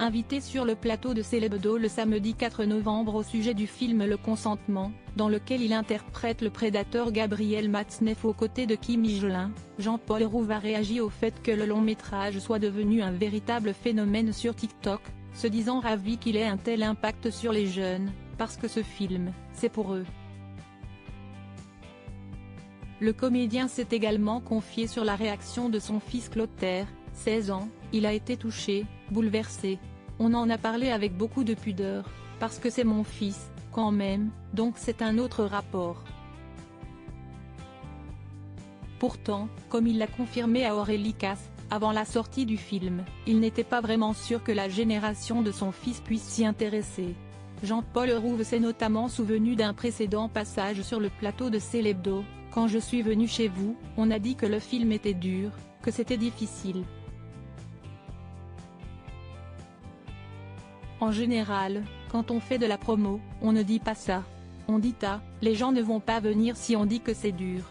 Invité sur le plateau de Célébdo le samedi 4 novembre au sujet du film Le Consentement, dans lequel il interprète le prédateur Gabriel Matzneff aux côtés de Kim Higelin, Jean-Paul Rouve a réagi au fait que le long-métrage soit devenu un véritable phénomène sur TikTok, se disant ravi qu'il ait un tel impact sur les jeunes, parce que ce film, c'est pour eux. Le comédien s'est également confié sur la réaction de son fils Clotaire, 16 ans, il a été touché, bouleversé. On en a parlé avec beaucoup de pudeur, parce que c'est mon fils, quand même, donc c'est un autre rapport. Pourtant, comme il l'a confirmé à Aurélie Casse, avant la sortie du film, il n'était pas vraiment sûr que la génération de son fils puisse s'y intéresser. Jean-Paul Rouve s'est notamment souvenu d'un précédent passage sur le plateau de Célébdo. Quand je suis venu chez vous, on a dit que le film était dur, que c'était difficile. En général, quand on fait de la promo, on ne dit pas ça. On dit les gens ne vont pas venir si on dit que c'est dur.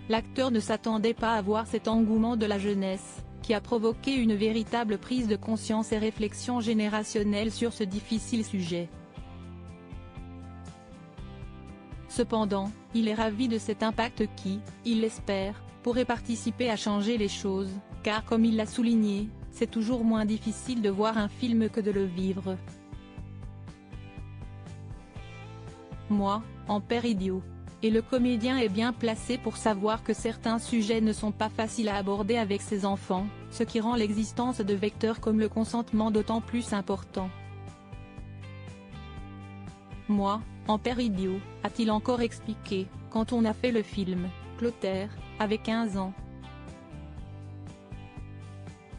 L'acteur ne s'attendait pas à voir cet engouement de la jeunesse, qui a provoqué une véritable prise de conscience et réflexion générationnelle sur ce difficile sujet. Cependant, il est ravi de cet impact qui, il l'espère, pourrait participer à changer les choses, car comme il l'a souligné, c'est toujours moins difficile de voir un film que de le vivre. Moi, en père idiot. Et le comédien est bien placé pour savoir que certains sujets ne sont pas faciles à aborder avec ses enfants, ce qui rend l'existence de vecteurs comme le consentement d'autant plus important. Moi, en père idiot, a-t-il encore expliqué, quand on a fait le film, Clotaire, avait 15 ans.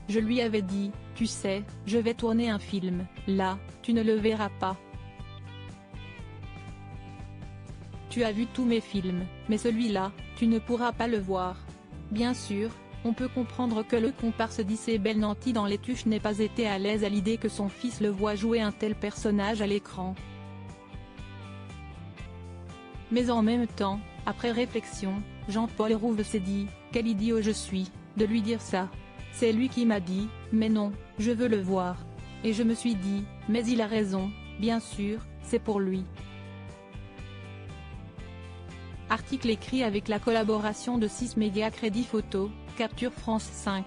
Je lui avais dit, tu sais, je vais tourner un film, là, tu ne le verras pas. Tu as vu tous mes films, mais celui-là, tu ne pourras pas le voir. Bien sûr, on peut comprendre que le comparse d'Issey Belnanti dans Les Tuches n'ait pas été à l'aise à l'idée que son fils le voit jouer un tel personnage à l'écran. Mais en même temps, après réflexion, Jean-Paul Rouve s'est dit, quel idiot je suis, de lui dire ça. C'est lui qui m'a dit, mais non, je veux le voir. Et je me suis dit, mais il a raison, bien sûr, c'est pour lui. Article écrit avec la collaboration de 6 médias Crédit Photo, Capture France 5.